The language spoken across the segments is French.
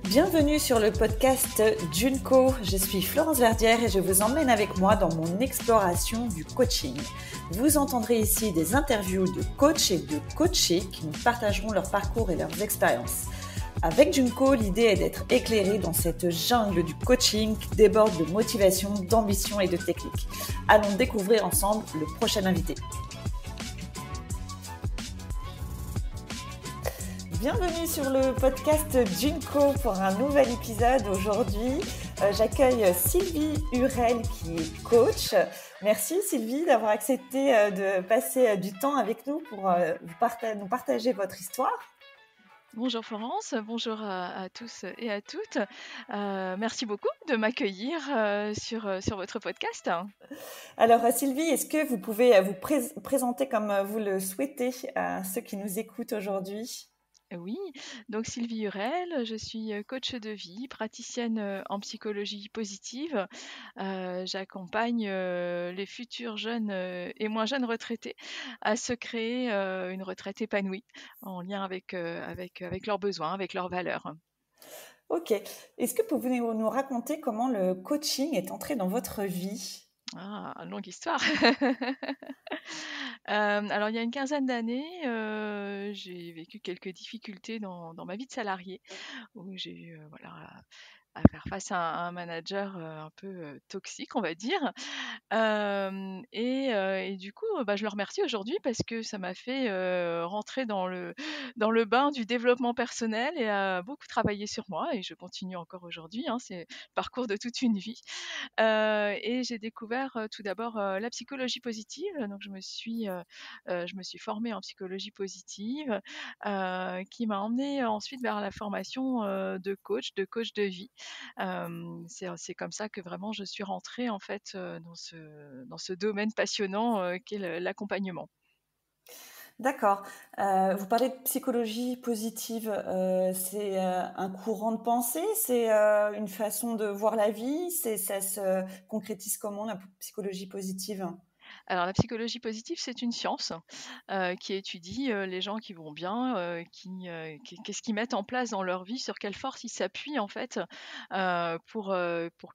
Bienvenue sur le podcast Junko. Je suis Florence Verdière et je vous emmène avec moi dans mon exploration du coaching. Vous entendrez ici des interviews de coachs et de coachés qui nous partageront leur parcours et leurs expériences. Avec Junko, l'idée est d'être éclairé dans cette jungle du coaching qui déborde de motivation, d'ambition et de technique. Allons découvrir ensemble le prochain invité. Bienvenue sur le podcast Junko pour un nouvel épisode. Aujourd'hui, j'accueille Sylvie Hurel qui est coach. Merci Sylvie d'avoir accepté de passer du temps avec nous pour nous partager votre histoire. Bonjour Florence, bonjour à tous et à toutes. Merci beaucoup de m'accueillir sur votre podcast. Alors Sylvie, est-ce que vous pouvez vous présenter comme vous le souhaitez à ceux qui nous écoutent aujourd'hui ? Oui, donc Sylvie Hurel, je suis coach de vie, praticienne en psychologie positive. J'accompagne les futurs jeunes et moins jeunes retraités à se créer une retraite épanouie en lien avec leurs besoins, avec leurs valeurs. Ok. Est-ce que vous pouvez nous raconter comment le coaching est entré dans votre vie ? Ah, longue histoire. Alors il y a une quinzaine d'années, j'ai vécu quelques difficultés dans ma vie de salariée où j'ai eu, à faire face à un manager, un peu, toxique, on va dire. Et du coup, je le remercie aujourd'hui parce que ça m'a fait, rentrer dans le bain du développement personnel et à beaucoup travailler sur moi et je continue encore aujourd'hui, hein, c'est le parcours de toute une vie. Et j'ai découvert, tout d'abord, la psychologie positive, donc je me suis formée en psychologie positive, qui m'a emmenée ensuite vers la formation, de coach de vie. C'est comme ça que vraiment je suis rentrée en fait, dans ce domaine passionnant, qu'est l'accompagnement. D'accord. Vous parlez de psychologie positive. C'est un courant de pensée, c'est une façon de voir la vie. Ça se concrétise comment la psychologie positive ? Alors la psychologie positive, c'est une science, qui étudie, les gens qui vont bien, qu'est-ce qu'ils mettent en place dans leur vie, sur quelle force ils s'appuient en fait, pour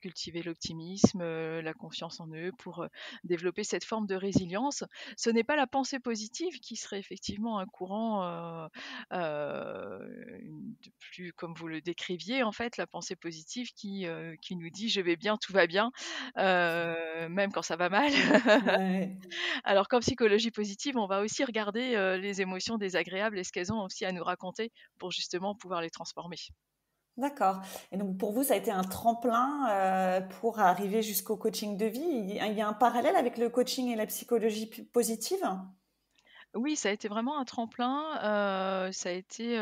cultiver l'optimisme, la confiance en eux, pour, développer cette forme de résilience. Ce n'est pas la pensée positive qui serait effectivement un courant, de plus comme vous le décriviez en fait, la pensée positive qui nous dit: «Je vais bien, tout va bien», même quand ça va mal. Ouais. Alors qu'en psychologie positive, on va aussi regarder, les émotions désagréables et ce qu'elles ont aussi à nous raconter pour justement pouvoir les transformer. D'accord. Et donc pour vous, ça a été un tremplin pour arriver jusqu'au coaching de vie. Il y a un parallèle avec le coaching et la psychologie positive ? Oui, ça a été vraiment un tremplin, ça a été,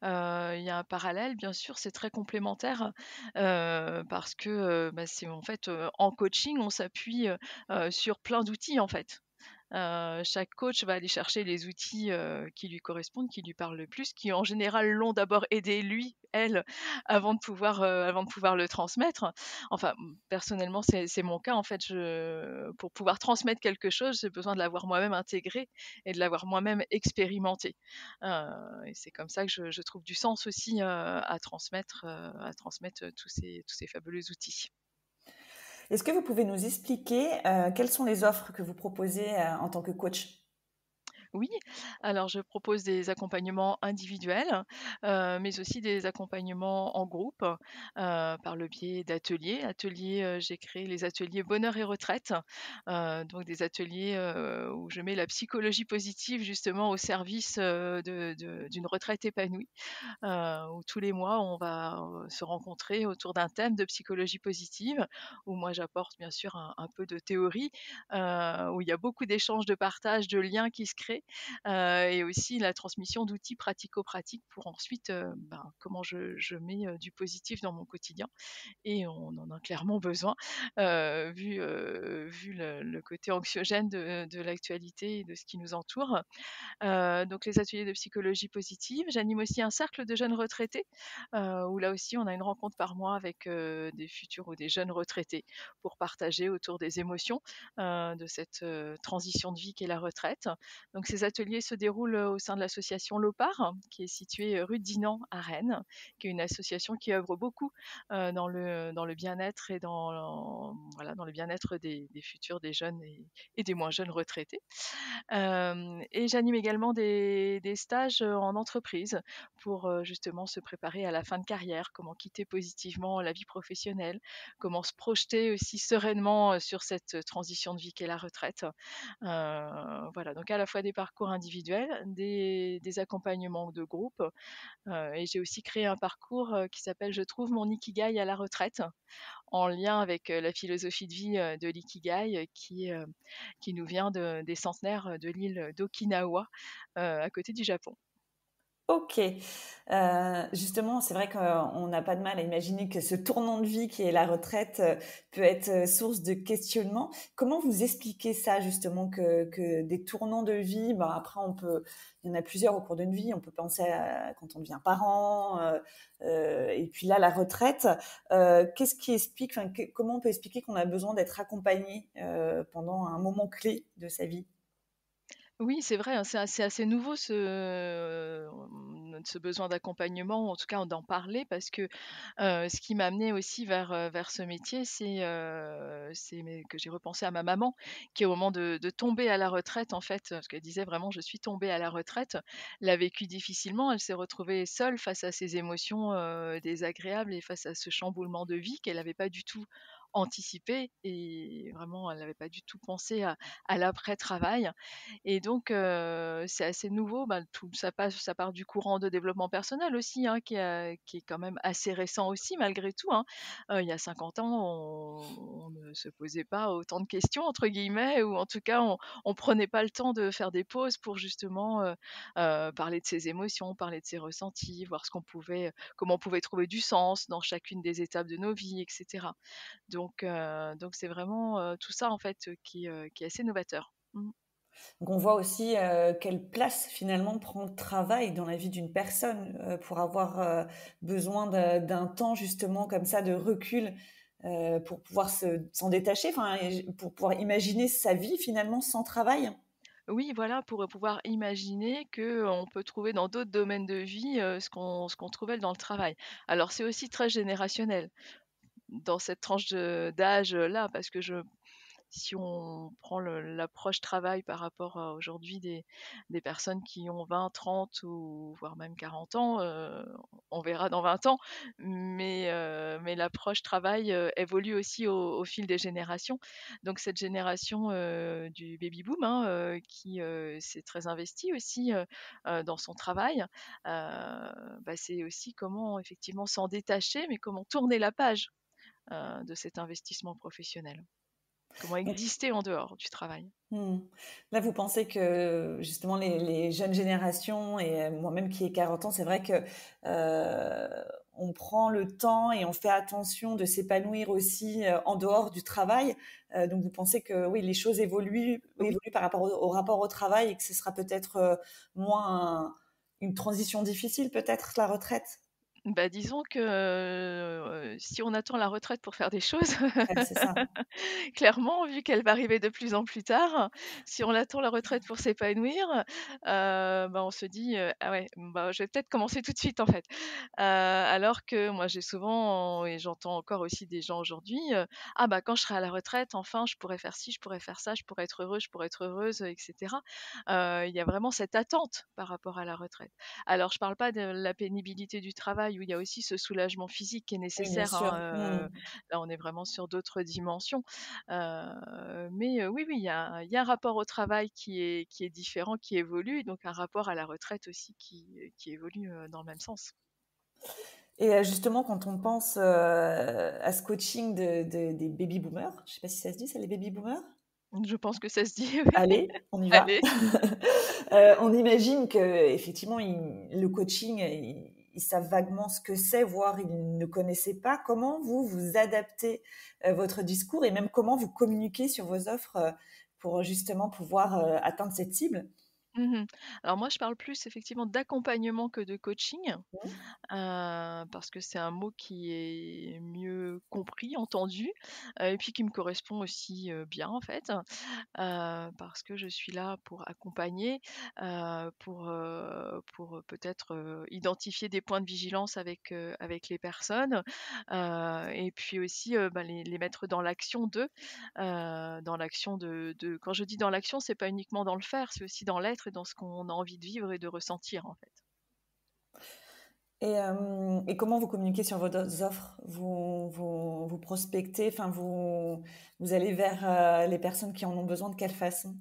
il y a un parallèle bien sûr, c'est très complémentaire, parce que, c'est en fait, en coaching, on s'appuie, sur plein d'outils en fait. Chaque coach va aller chercher les outils, qui lui correspondent, qui lui parlent le plus, qui en général l'ont d'abord aidé lui, elle, avant de pouvoir le transmettre. Enfin, personnellement, c'est mon cas en fait, je pour pouvoir transmettre quelque chose, j'ai besoin de l'avoir moi-même intégré et de l'avoir moi-même expérimenté. Heu et c'est comme ça que je trouve du sens aussi, à transmettre, tous ces fabuleux outils. Est-ce que vous pouvez nous expliquer quelles sont les offres que vous proposez en tant que coach ? Oui, alors je propose des accompagnements individuels, mais aussi des accompagnements en groupe, par le biais d'ateliers. J'ai créé les ateliers bonheur et retraite, donc des ateliers, où je mets la psychologie positive justement au service, d'une retraite épanouie, où tous les mois on va, se rencontrer autour d'un thème de psychologie positive, où moi j'apporte bien sûr un peu de théorie, où il y a beaucoup d'échanges, de partage, de liens qui se créent, et aussi la transmission d'outils pratico-pratiques pour ensuite, comment je mets, du positif dans mon quotidien et on en a clairement besoin, vu le côté anxiogène de l'actualité et de ce qui nous entoure. Donc les ateliers de psychologie positive. J'anime aussi un cercle de jeunes retraités, où là aussi on a une rencontre par mois avec, des futurs ou des jeunes retraités pour partager autour des émotions, de cette, transition de vie qu'est la retraite. Donc Donc ces ateliers se déroulent au sein de l'association Lopar, qui est située rue de Dinan à Rennes, qui est une association qui œuvre beaucoup dans le bien-être et voilà, dans le bien-être des futurs, des jeunes et des moins jeunes retraités. Et j'anime également des stages en entreprise pour justement se préparer à la fin de carrière, comment quitter positivement la vie professionnelle, comment se projeter aussi sereinement sur cette transition de vie qu'est la retraite. Voilà, donc à la fois des parcours individuels, des accompagnements de groupe, et j'ai aussi créé un parcours qui s'appelle Je trouve mon ikigai à la retraite, en lien avec la philosophie de vie de l'ikigai qui nous vient des centenaires de l'île d'Okinawa, à côté du Japon. Ok. Justement, c'est vrai qu'on n'a pas de mal à imaginer que ce tournant de vie qui est la retraite peut être source de questionnement. Comment vous expliquez ça, justement, que des tournants de vie, bah, après, il y en a plusieurs au cours d'une vie. On peut penser à quand on devient parent, et puis là, la retraite. Qu'est-ce qui explique, enfin, comment on peut expliquer qu'on a besoin d'être accompagné pendant un moment clé de sa vie? Oui, c'est vrai, hein, c'est assez nouveau ce besoin d'accompagnement, ou en tout cas d'en parler parce que, ce qui m'a amenée aussi vers ce métier, c'est que j'ai repensé à ma maman qui au moment de tomber à la retraite en fait, parce qu'elle disait vraiment: «Je suis tombée à la retraite», l'a vécu difficilement. Elle s'est retrouvée seule face à ses émotions, désagréables et face à ce chamboulement de vie qu'elle n'avait pas du tout anticipé et vraiment elle n'avait pas du tout pensé à l'après-travail. Et donc, c'est assez nouveau, ben, ça part du courant de développement personnel aussi, hein, qui est quand même assez récent aussi malgré tout, hein. Il y a 50 ans, on ne se posait pas autant de questions entre guillemets ou en tout cas on prenait pas le temps de faire des pauses pour justement, parler de ses émotions, parler de ses ressentis, voir comment on pouvait trouver du sens dans chacune des étapes de nos vies et cetera. Donc c'est vraiment, tout ça en fait, qui est assez novateur. Mmh. Donc on voit aussi quelle place finalement prend le travail dans la vie d'une personne pour avoir besoin d'un temps justement comme ça de recul pour pouvoir s'en détacher, enfin, pour pouvoir imaginer sa vie finalement sans travail. Oui, voilà, pour, pouvoir imaginer que on peut trouver dans d'autres domaines de vie, ce qu'on trouvait dans le travail. Alors c'est aussi très générationnel dans cette tranche d'âge, là, parce que si on prend l'approche travail par rapport à aujourd'hui des personnes qui ont 20, 30 ou voire même 40 ans, on verra dans 20 ans, mais l'approche travail évolue aussi au fil des générations. Donc cette génération du baby boom, hein, qui s'est très investie aussi dans son travail, c'est aussi comment effectivement s'en détacher, mais comment tourner la page de cet investissement professionnel. Comment Donc, exister en dehors du travail. hmm. Là, vous pensez que justement les jeunes générations et moi-même qui ai 40 ans, c'est vrai que on prend le temps et on fait attention de s'épanouir aussi en dehors du travail. Donc vous pensez que oui, les choses Oui. évoluent par rapport au rapport au travail et que ce sera peut-être moins une transition difficile, peut-être la retraite. Bah, disons que, si on attend la retraite pour faire des choses, Ouais, c'est ça. clairement, vu qu'elle va arriver de plus en plus tard, si on attend la retraite pour s'épanouir, on se dit, «Ah ouais, bah, je vais peut-être commencer tout de suite, en fait». Alors que moi, j'ai souvent et j'entends encore aussi des gens aujourd'hui, «Ah bah, quand je serai à la retraite, enfin, je pourrai faire ci, je pourrai faire ça, je pourrai être heureux, je pourrai être heureuse», et cetera. Il y a vraiment cette attente par rapport à la retraite. Alors je parle pas de la pénibilité du travail où il y a aussi ce soulagement physique qui est Oui, bien nécessaire, sûr. hein, Hmm. là on est vraiment sur d'autres dimensions. Mais oui, oui, il y a un rapport au travail qui est différent, qui évolue, donc un rapport à la retraite aussi qui évolue, dans le même sens. Et justement, quand on pense à ce coaching des baby boomers, je ne sais pas si ça se dit, c'est les baby boomers. Je pense que ça se dit, oui. Allez, on y va. Allez. On imagine que effectivement, le coaching, ils savent vaguement ce que c'est, voire ils ne connaissaient pas. Comment vous adaptez votre discours et même comment vous communiquez sur vos offres pour justement pouvoir atteindre cette cible? Mmh. Alors moi, je parle plus effectivement d'accompagnement que de coaching, Mmh. parce que c'est un mot qui est mieux compris, entendu, et puis qui me correspond aussi, bien en fait. Parce que je suis là pour accompagner, pour peut-être, identifier des points de vigilance avec les personnes, et puis aussi, bah, les mettre dans l'action d'eux, dans l'action de quand je dis dans l'action, c'est pas uniquement dans le faire, c'est aussi dans l'être et dans ce qu'on a envie de vivre et de ressentir, en fait. Et comment vous communiquez sur vos offres? Vous prospectez, enfin vous allez vers les personnes qui en ont besoin de quelle façon?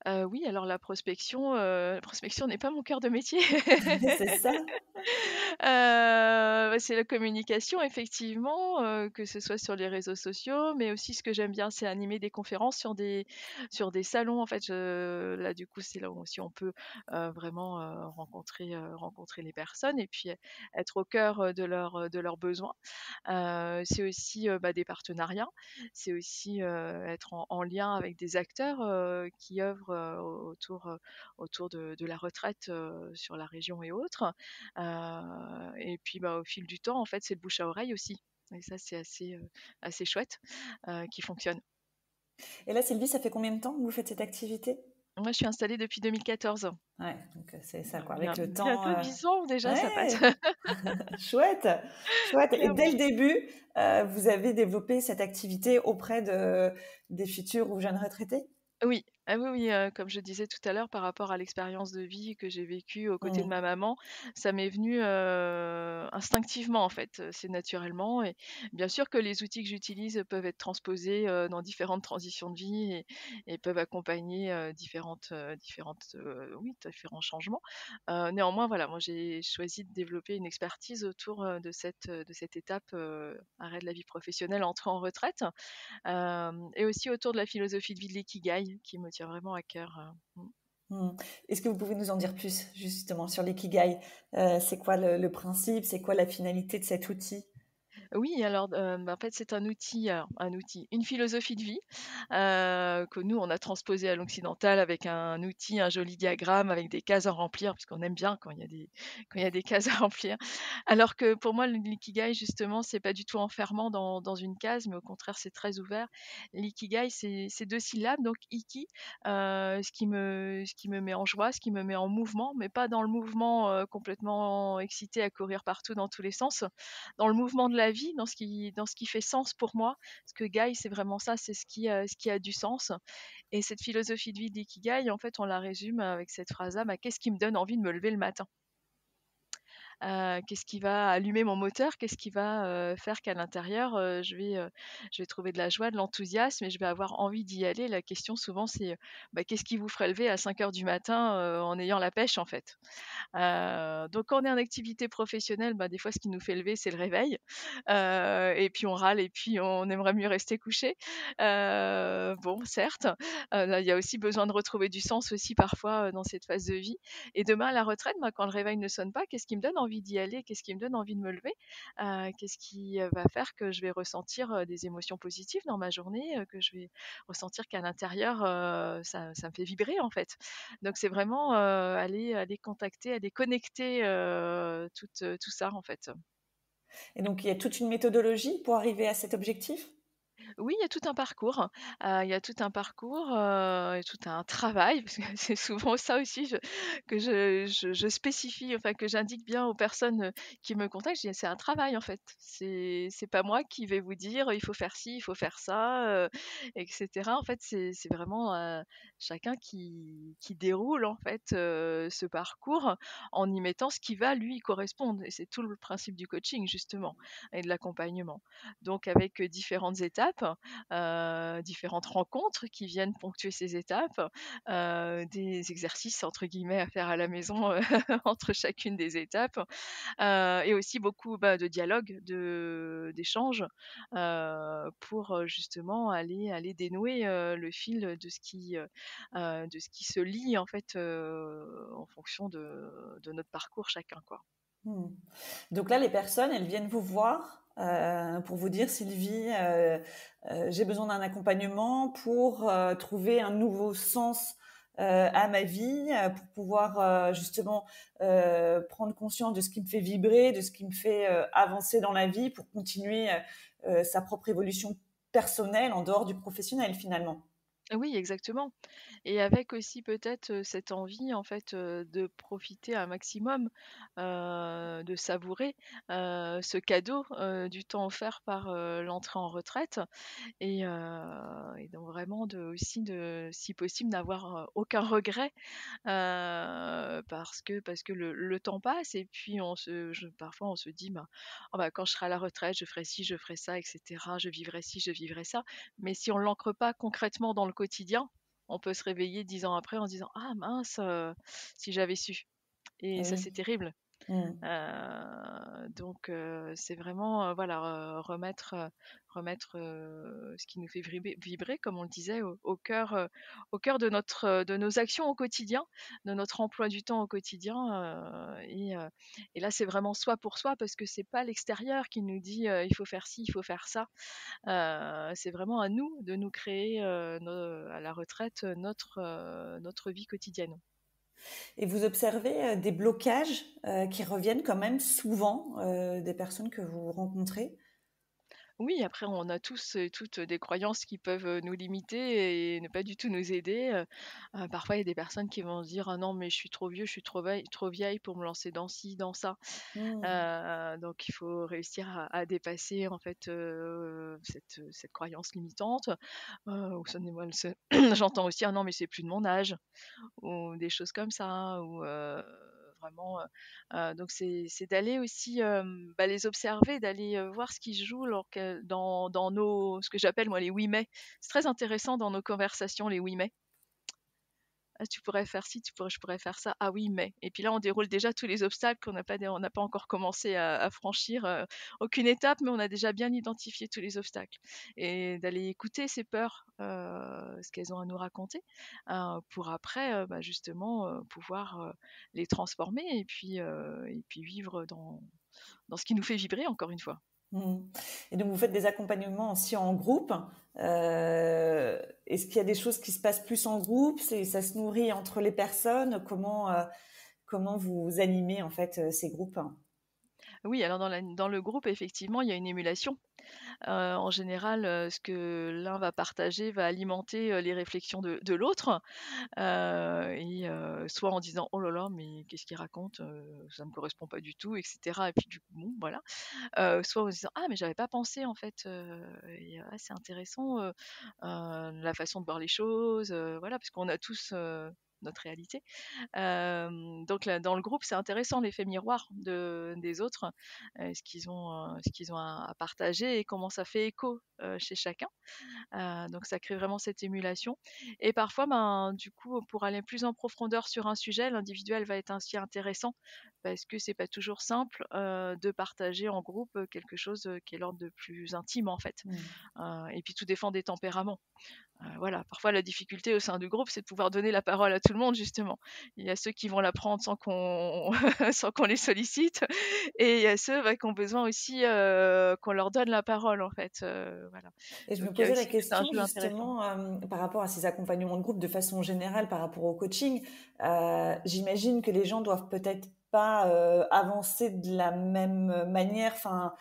Oui, alors la prospection n'est pas mon cœur de métier. C'est ça? Bah, c'est la communication effectivement, que ce soit sur les réseaux sociaux, mais aussi ce que j'aime bien, c'est animer des conférences sur des salons. En fait, là, du coup, c'est là où aussi on peut, vraiment, rencontrer les personnes et puis, être au cœur, de leurs besoins. C'est aussi, bah, des partenariats. C'est aussi, être en lien avec des acteurs, qui œuvrent, autour de la retraite, sur la région et autres. Et puis, bah, au fil du temps, en fait, c'est le bouche à oreille aussi et ça, c'est assez chouette, qui fonctionne. Et là, Sylvie, ça fait combien de temps que vous faites cette activité? Moi, je suis installée depuis 2014, Ouais, donc c'est ça donc quoi, avec le temps, bientôt 10 ans déjà, ça passe. ouais! Chouette, chouette. Et dès le Clairement. début, vous avez développé cette activité auprès des futurs ou jeunes retraités? Oui, ah oui, oui, comme je disais tout à l'heure par rapport à l'expérience de vie que j'ai vécue aux côtés de Mmh. ma maman, ça m'est venu, instinctivement en fait, c'est naturellement et bien sûr que les outils que j'utilise peuvent être transposés, dans différentes transitions de vie et peuvent accompagner, différents changements. Néanmoins voilà, moi j'ai choisi de développer une expertise autour, de cette étape, arrêt de la vie professionnelle, entrée en retraite. Et aussi autour de la philosophie de vie de l'ikigai qui me tient vraiment à cœur, mmh. Mmh. Est-ce que vous pouvez nous en dire plus justement sur l'ikigai? C'est quoi le principe? C'est quoi la finalité de cet outil? Oui, alors, bah, en fait, c'est un outil, une philosophie de vie, que nous, on a transposé à l'occidental avec un outil, un joli diagramme avec des cases à remplir, puisqu'on aime bien quand il y a des cases à remplir. Alors que pour moi, l'ikigai, justement, c'est pas du tout enfermant dans une case, mais au contraire, c'est très ouvert. L'ikigai, c'est 2 syllabes, donc iki, ce qui me met en joie, ce qui me met en mouvement, mais pas dans le mouvement, complètement excité à courir partout dans tous les sens, dans le mouvement de la vie, dans ce qui fait sens pour moi. Parce que Gai, c'est vraiment ça, c'est ce qui a du sens. Et cette philosophie de vie d'ikigai, en fait, on la résume avec cette phrase-là, bah, qu'est-ce qui me donne envie de me lever le matin? Qu'est-ce qui va allumer mon moteur? Qu'est-ce qui va, faire qu'à l'intérieur, je vais trouver de la joie, de l'enthousiasme et je vais avoir envie d'y aller? La question souvent c'est, bah, qu'est-ce qui vous ferait lever à 5 heures du matin, en ayant la pêche, en fait? Donc quand on est en activité professionnelle, bah, des fois ce qui nous fait lever, c'est le réveil, et puis on râle et puis on aimerait mieux rester couché. Bon certes, là il y a aussi besoin de retrouver du sens aussi parfois, dans cette phase de vie et demain à la retraite, bah, quand le réveil ne sonne pas, qu'est-ce qui me donne envie d'y aller? Qu'est-ce qui me donne envie de me lever? Qu'est-ce qui, va faire que je vais ressentir, des émotions positives dans ma journée, que je vais ressentir qu'à l'intérieur, ça me fait vibrer en fait? Donc c'est vraiment, aller contacter, aller connecter, tout ça en fait. Et donc il y a toute une méthodologie pour arriver à cet objectif? Oui, il y a tout un parcours, il y a tout un parcours, et tout un travail, parce que c'est souvent ça aussi que je spécifie, enfin que j'indique bien aux personnes, qui me contactent. Je dis: «C'est un travail en fait, c'est pas moi qui vais vous dire: "Il faut faire ci, il faut faire ça", et cetera». En fait, c'est vraiment, chacun qui déroule en fait, ce parcours en y mettant ce qui va lui correspondre et c'est tout le principe du coaching justement et de l'accompagnement. Donc avec, différentes étapes, différentes rencontres qui viennent ponctuer ces étapes, des «exercices» entre guillemets à faire à la maison, entre chacune des étapes, et aussi beaucoup, bah, de dialogue, d'échanges, pour, justement aller dénouer, le fil de ce qui se lie en fait, en fonction de notre parcours chacun, quoi. Mmh. Donc là, les personnes, elles viennent vous voir pour vous dire, Sylvie, j'ai besoin d'un accompagnement pour trouver un nouveau sens à ma vie pour pouvoir justement prendre conscience de ce qui me fait vibrer, de ce qui me fait avancer dans la vie pour continuer sa propre évolution personnelle en dehors du professionnel finalement. Oui, exactement. Et avec aussi peut-être, cette envie en fait, de profiter un maximum, de savourer, ce cadeau, du temps offert par, l'entrée en retraite et donc vraiment de aussi de si possible n'avoir, aucun regret, parce que le temps passe et puis parfois on se dit: «Ben, oh bah, quand je serai à la retraite, je ferai ci, je ferai ça et cetera, je vivrai ci, je vivrai ça». Mais si on l'ancre pas concrètement dans le quotidien, on peut se réveiller 10 ans après en se disant: «Ah mince, si j'avais su» et Et ça, oui. c'est terrible. Mm. Donc c'est vraiment, voilà, remettre, ce qui nous fait vibrer comme on le disait au cœur de nos actions au quotidien, de notre emploi du temps au quotidien, et là c'est vraiment soi pour soi parce que c'est pas l'extérieur qui nous dit, «Il faut faire ci, il faut faire ça». C'est vraiment à nous de nous créer, à la retraite, notre vie quotidienne. Et vous observez des blocages qui reviennent quand même souvent des personnes que vous rencontrez? Oui, après on a tous et toutes des croyances qui peuvent, nous limiter et ne pas du tout nous aider, parfois il y a des personnes qui vont se dire: «Ah non mais je suis trop vieux, je suis trop vieille pour me lancer dans ci, dans ça». Mm. Donc il faut réussir à dépasser en fait, cette croyance limitante, ou ça n'est moi c'est j'entends aussi: «Ah non mais c'est plus de mon âge» ou des choses comme ça ou vraiment, donc c'est d'aller aussi, bah, les observer, d'aller, voir ce qui se joue dans nos ce que j'appelle moi les «oui mais». C'est très intéressant dans nos conversations les «oui mais». «Ah tu pourrais faire ci, je pourrais faire ça. Ah oui mais» et puis là on déroule déjà tous les obstacles on n'a pas encore commencé à franchir, aucune étape, mais on a déjà bien identifié tous les obstacles et d'aller écouter ces peurs, ce qu'elles ont à nous raconter, pour après, bah, justement, pouvoir, les transformer et puis vivre dans ce qui nous fait vibrer encore une fois. Mm. Et donc vous faites des accompagnements aussi en groupe. Est-ce qu'il y a des choses qui se passent plus en groupe? Ça se nourrit entre les personnes? Comment vous animez en fait ces groupes? Oui, alors dans le groupe effectivement, il y a une émulation. En général, ce que l'un va partager va alimenter, les réflexions de l'autre, soit en disant: «Oh là là, mais qu'est-ce qu'il raconte? Ça me correspond pas du tout» et cetera et puis du coup, bon, voilà. Soit en se disant: «Ah mais j'avais pas pensé en fait, ah c'est intéressant, la façon de voir les choses», voilà, parce qu'on a tous, notre réalité. Donc là, dans le groupe, c'est intéressant l'effet miroir des autres, ce qu'ils ont à partager et comment ça fait écho, chez chacun. Donc ça crée vraiment cette émulation et parfois, ben, du coup, pour aller plus en profondeur sur un sujet, l'individuel va être ainsi intéressant parce que c'est pas toujours simple, de partager en groupe, quelque chose, qui est l'ordre de plus intime, en fait. Mm. Et puis tout dépend des tempéraments. Voilà, parfois la difficulté au sein du groupe, c'est de pouvoir donner la parole à tout le monde justement. Il y a ceux qui vont la prendre sans qu'on sans qu'on les sollicite et il y a ceux, bah, qui ont besoin aussi, qu'on leur donne la parole en fait, voilà. Et je Donc me il y a posais la aussi tout un question jeu intéressant. justement par rapport à ces accompagnements de groupe de façon générale par rapport au coaching. J'imagine que les gens doivent peut-être pas avancer de la même manière, enfin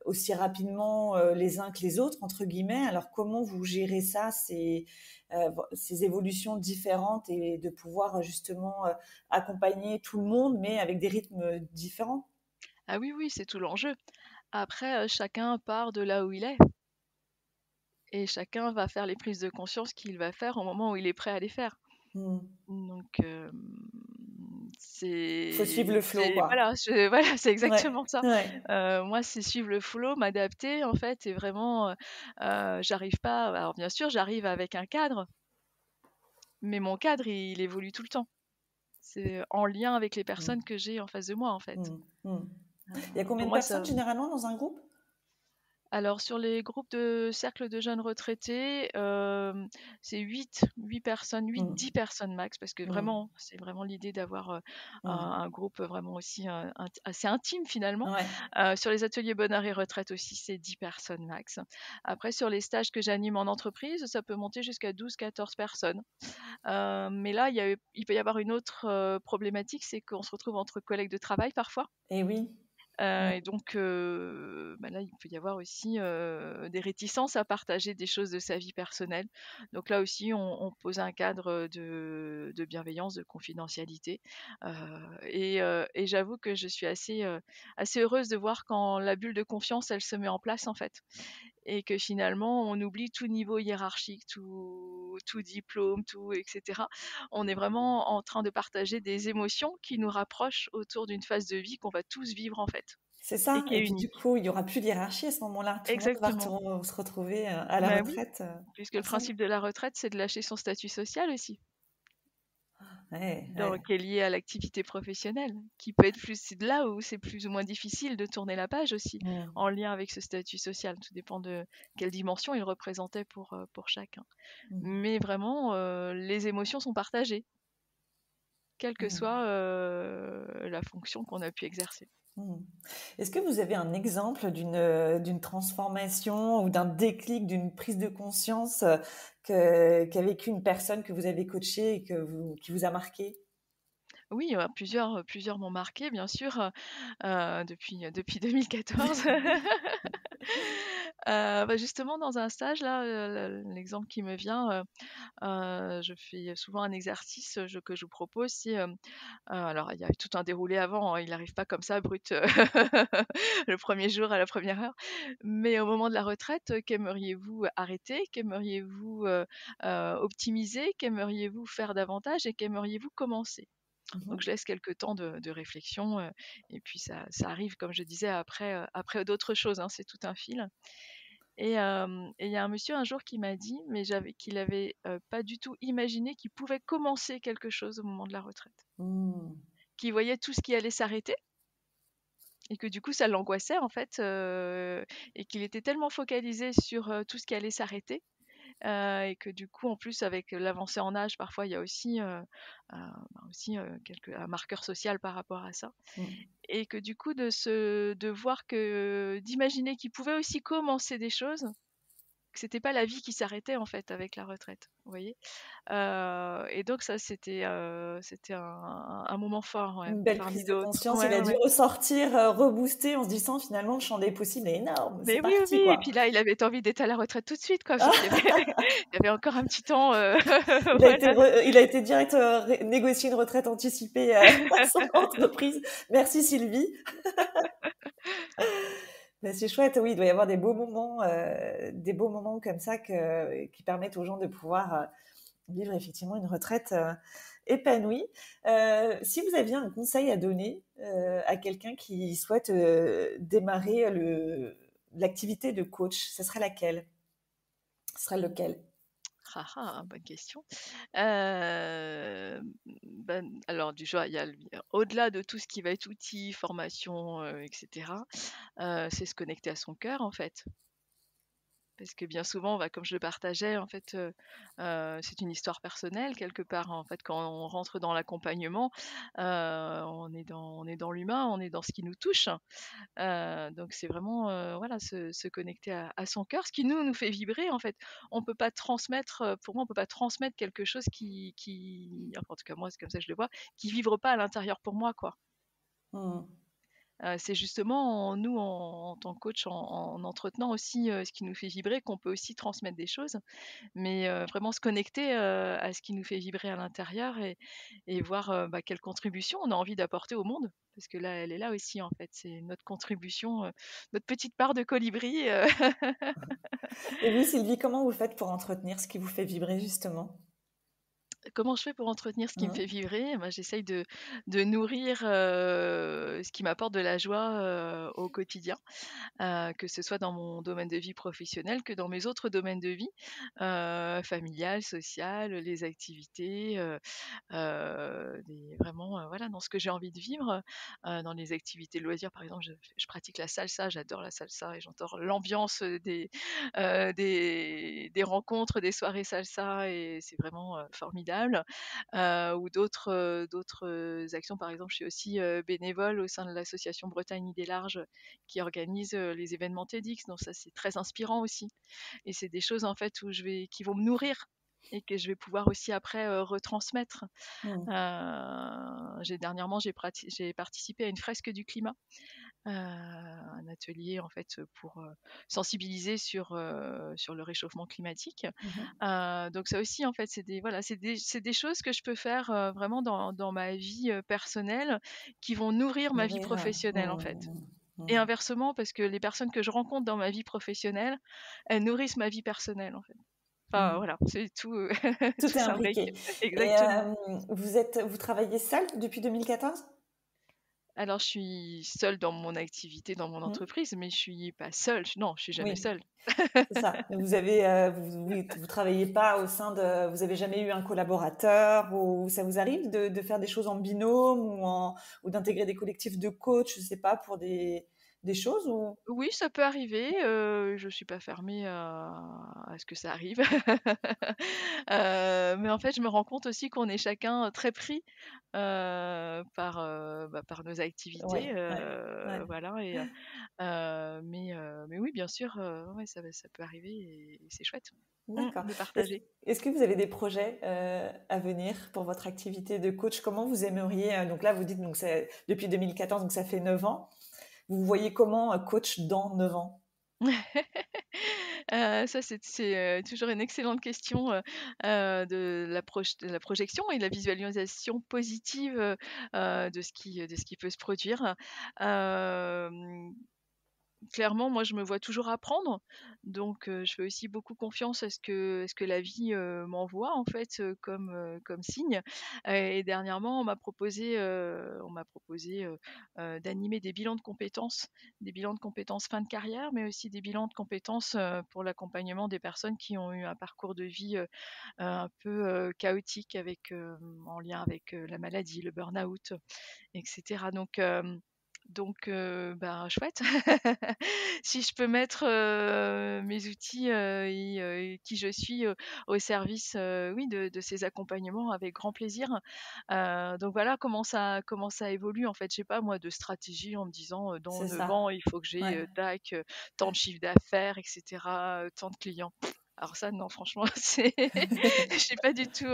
aussi rapidement les uns que les autres entre guillemets. Alors comment vous gérez ça, ces évolutions différentes et de pouvoir justement accompagner tout le monde, mais avec des rythmes différents? Ah oui, oui, c'est tout l'enjeu. Après, chacun part de là où il est et chacun va faire les prises de conscience qu'il va faire au moment où il est prêt à les faire. Hmm. Donc Faut suivre le flow, c'est quoi. voilà, voilà, c'est Ouais, exactement ça. ouais. Moi, c'est suivre le flow, m'adapter en fait et vraiment, j'arrive pas alors bien sûr, j'arrive avec un cadre, mais mon cadre, il évolue tout le temps. C'est en lien avec les Mm, personnes que j'ai en face de moi, en fait. mm, mm. Il y a combien Pour de moi, ça personnes généralement dans un groupe? Alors sur les groupes de cercle de jeunes retraités, c'est huit personnes, huit Mmh. 10 personnes max parce que Mmh. vraiment, c'est vraiment l'idée d'avoir, un Mmh. un groupe vraiment aussi, assez intime finalement. Ouais. Sur les ateliers bonheur et retraite aussi, c'est 10 personnes max. Après sur les stages que j'anime en entreprise, ça peut monter jusqu'à 12-14 personnes. Mais là, il peut y avoir une autre, problématique, c'est qu'on se retrouve entre collègues de travail parfois. Et oui. Mmh. Et donc, bah, là, il peut y avoir aussi, des réticences à partager des choses de sa vie personnelle. Donc là aussi, on pose un cadre, de bienveillance, de confidentialité. Et j'avoue que je suis assez heureuse de voir quand la bulle de confiance, elle se met en place, en fait. Et que finalement, on oublie tout niveau hiérarchique, tout diplôme, tout et cetera. On est vraiment en train de partager des émotions qui nous rapprochent autour d'une phase de vie qu'on va tous vivre, en fait, C'est et ça qui et est puis du unique. coup, il y aura plus d'hiérarchie à ce moment-là. Tout le monde va Exactement. se retrouver, à la Bah oui, retraite, puisque le ensemble. principe de la retraite, c'est de lâcher son statut social aussi, Ouais, ouais. donc qui est lié à l'activité professionnelle, qui peut être plus, c'est de là où c'est plus ou moins difficile de tourner la page aussi, Mmh. en lien avec ce statut social. Tout dépend de quelle dimension il représentait pour chacun. Mmh. Mais vraiment, les émotions sont partagées, quelle que Mmh. soit, la fonction qu'on a pu exercer. Mmh. Est-ce que vous avez un exemple d'une transformation ou d'un déclic, d'une prise de conscience, qu'a vécu une personne que vous avez coachée et qui vous a marqué? Oui, plusieurs m'ont marquée bien sûr, depuis 2014. Bah, justement dans un stage là, l'exemple qui me vient, je fais souvent un exercice, que je vous propose, c'est, alors il y a tout un déroulé avant, hein, il n'arrive pas comme ça brut, le premier jour à la première heure. Mais au moment de la retraite, qu'aimeriez-vous arrêter? Qu'aimeriez-vous, optimiser? Qu'aimeriez-vous faire davantage et qu'aimeriez-vous commencer? Mmh. Donc je laisse quelques temps de réflexion, et puis ça arrive comme je disais après d'autres choses, hein, c'est tout un fil. Et il y a un monsieur un jour qui m'a dit, mais qu'il avait, pas du tout imaginé qu'il pouvait commencer quelque chose au moment de la retraite. Mmh. Qu'il voyait tout ce qui allait s'arrêter et que du coup ça l'angoissait en fait, et qu'il était tellement focalisé sur, tout ce qui allait s'arrêter, et que du coup en plus avec l'avancée en âge parfois il y a aussi, un marqueur social par rapport à ça. Mmh. Et que du coup de voir que d'imaginer qu'il pouvait aussi commencer des choses, que c'était pas la vie qui s'arrêtait en fait avec la retraite, vous voyez? Et donc ça c'était un moment fort, ouais, Une belle parmi prise de d'autres. conscience. Il Ouais, a ouais, dû ouais. ressortir, reboosté en se disant: «Finalement, le champ des possibles est énorme, c'est Mais oui, oui, parti, oui, et quoi». puis là, il avait envie d'être à la retraite tout de suite, quoi, parce qu'il y avait il y avait encore un petit temps, voilà. Il a été direct, négocier une retraite anticipée, à son entreprise. Merci Sylvie. Bah, c'est chouette, oui, il doit y avoir des beaux moments comme ça qui permettent aux gens de pouvoir, vivre effectivement une retraite, épanouie. Si vous aviez un conseil à donner, à quelqu'un qui souhaite, démarrer l'activité de coach, ce serait laquelle? Ce serait lequel? Ah ah, bonne question. Alors déjà, il y a au-delà de tout ce qui va être outils, formation, et cetera, c'est se connecter à son cœur, en fait. Parce que bien souvent, bah, comme je le partageais, en fait, c'est une histoire personnelle quelque part. En fait, quand on rentre dans l'accompagnement, on est dans l'humain, on est dans ce qui nous touche. Donc c'est vraiment, voilà, se connecter à son cœur, ce qui nous fait vibrer, en fait. On peut pas transmettre, pour moi, on peut pas transmettre quelque chose qui enfin, en tout cas, moi, c'est comme ça que je le vois, qui vibre pas à l'intérieur pour moi, quoi. Mmh. C'est justement nous, en tant que coach, en entretenant aussi, ce qui nous fait vibrer, qu'on peut aussi transmettre des choses. Mais vraiment se connecter, à ce qui nous fait vibrer à l'intérieur et voir, bah, quelle contribution on a envie d'apporter au monde. Parce que là, elle est là aussi, en fait, c'est notre contribution, notre petite part de colibri, Et vous Sylvie, comment vous faites pour entretenir ce qui vous fait vibrer justement? Comment je fais pour entretenir ce qui me Mmh. fait vibrer? Bah, j'essaye de nourrir, ce qui m'apporte de la joie, au quotidien, que ce soit dans mon domaine de vie professionnel que dans mes autres domaines de vie, familial, social, les activités, des vraiment, voilà, dans ce que j'ai envie de vivre, dans les activités de loisirs, par exemple, je pratique la salsa, j'adore la salsa et j'adore l'ambiance, des rencontres, des soirées salsa et c'est vraiment, formidable. Ou d'autres actions, par exemple, je suis aussi, bénévole au sein de l'association Bretagne Idées Larges qui organise, les événements TEDx, donc ça, c'est très inspirant aussi et c'est des choses, en fait, où je vais qui vont me nourrir et que je vais pouvoir aussi après, retransmettre. Mmh. Dernièrement, j'ai participé à une fresque du climat, un atelier en fait, pour, sensibiliser sur le réchauffement climatique. Mmh. Donc ça aussi en fait, c'est des choses que je peux faire, vraiment dans ma vie, personnelle, qui vont nourrir ma vie Nourrir, professionnelle en fait. mmh, Et mmh. inversement, parce que les personnes que je rencontre dans ma vie professionnelle, elles nourrissent ma vie personnelle en fait. Enfin Mmh. voilà, c'est tout, Tout tout est s'imbrique. imbriqué et Exactement. vous travaillez seul depuis 2014? Alors je suis seule dans mon activité, dans mon Mmh. entreprise, mais je suis pas seule. Non, je suis jamais Oui, seule. c'est ça. Vous avez, vous travaillez pas au sein de vous avez jamais eu un collaborateur ou ça vous arrive de faire des choses en binôme ou d'intégrer des collectifs de coachs, je sais pas, pour des choses ou? Oui, ça peut arriver, je suis pas fermée à ce que ça arrive. Mais en fait, je me rends compte aussi qu'on est chacun très pris, par nos activités, Ouais, ouais, ouais. voilà mais oui, bien sûr, ouais, ça peut arriver et c'est chouette, D'accord. de Est-ce partager. est-ce que vous avez des projets, à venir pour votre activité de coach? Comment vous aimeriez, donc là, vous dites donc c'est depuis 2014, donc ça fait 9 ans. Vous vous voyez comment, coach dans 9 ans? Ça, toujours une excellente question, de la projection et de la visualisation positive, de ce qui peut se produire. Hem Clairement, moi, je me vois toujours apprendre, donc je fais aussi beaucoup confiance à ce que la vie, m'envoie, en fait, comme signe. Et dernièrement, on m'a proposé d'animer des bilans de compétences fin de carrière, mais aussi des bilans de compétences, pour l'accompagnement des personnes qui ont eu un parcours de vie, un peu, chaotique en lien avec, la maladie, le burn-out et cetera. Donc ben, chouette. Si je peux mettre, mes outils, et qui je suis, au service, oui, de ces accompagnements avec grand plaisir. Donc voilà comment ça évolue en fait. J'ai pas moi de stratégie en me disant, «Dans C'est 9 ça. ans, il faut que j'ai, Ouais. tac, tant de chiffre d'affaires et cetera, tant de clients». Alors ça non franchement, je suis pas du tout,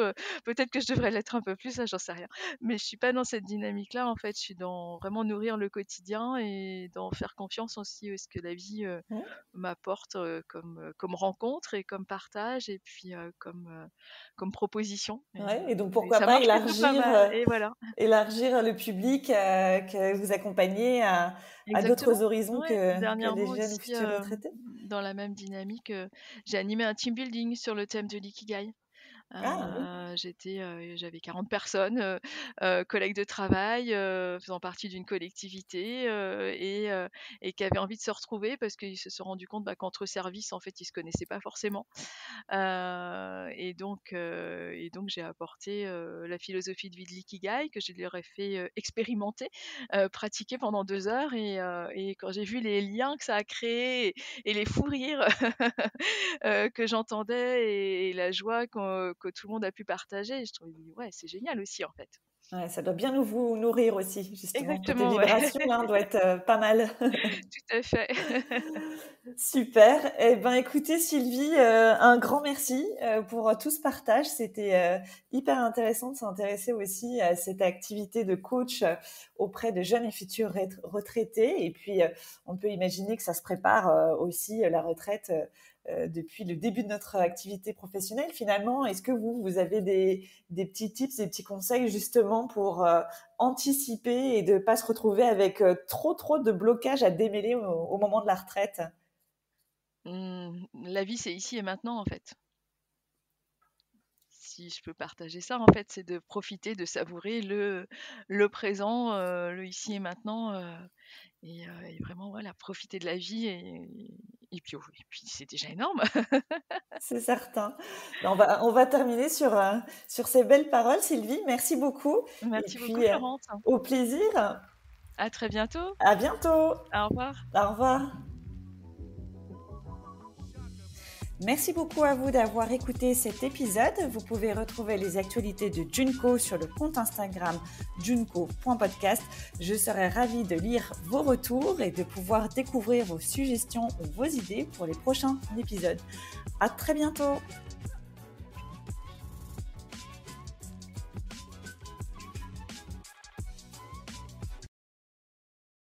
peut-être que je devrais l'être un peu plus, ça j'en sais rien. Mais je suis pas dans cette dynamique-là, en fait. Je suis dans vraiment nourrir le quotidien et dans faire confiance aussi à ce que la vie, Mmh. m'apporte, comme rencontre et comme partage et puis, comme proposition Ouais et donc et pourquoi ça pas marche plutôt pas élargir, mal et voilà. élargir le public, que vous accompagnez à d'autres Exactement. horizons Ouais, que les dernièrement jeunes ou aussi, futurs retraités? dans la même dynamique, j'ai animé un team building sur le thème de l'ikigai. Ah oui, J'avais 40 personnes, collègues de travail, faisant partie d'une collectivité, et qui avaient envie de se retrouver parce qu'ils se sont rendus compte, bah, qu'entre services, en fait, ils se connaissaient pas forcément. Et donc j'ai apporté, la philosophie de vie de l'ikigai que je leur ai fait, expérimenter, pratiquer pendant 2 heures et quand j'ai vu les liens que ça a créés et les fous rires que j'entendais et la joie que tout le monde a pu partager, je trouvais ouais, c'est génial aussi, en fait. ouais, ça doit bien nous vous nourrir aussi justement. Côté Exactement, ouais, vibration là, on doit être, pas mal. tout à fait. Super. Eh ben, écoutez Sylvie, un grand merci, pour, tout ce partage. C'était, hyper intéressant de s'intéresser aussi à cette activité de coach, auprès de jeunes et futurs retraités et puis, on peut imaginer que ça se prépare, aussi, la retraite, depuis le début de notre activité professionnelle finalement. Est-ce que vous avez des petits tips, des petits conseils justement pour, anticiper et de pas se retrouver avec, trop de blocages à démêler au moment de la retraite? La vie, c'est ici et maintenant, en fait. si je peux partager ça, en fait, c'est de profiter, de savourer le présent, le ici et maintenant, et vraiment, voilà, profiter de la vie et puis c'est déjà énorme. C'est certain. Ben, on va terminer sur ces belles paroles, Sylvie. Merci beaucoup. Et Merci beaucoup puis, Florence. au plaisir. À très bientôt. À bientôt. Au revoir. Au revoir. Merci beaucoup à vous d'avoir écouté cet épisode. Vous pouvez retrouver les actualités de Junko sur le compte Instagram junko.podcast. Je serai ravie de lire vos retours et de pouvoir découvrir vos suggestions ou vos idées pour les prochains épisodes. À très bientôt!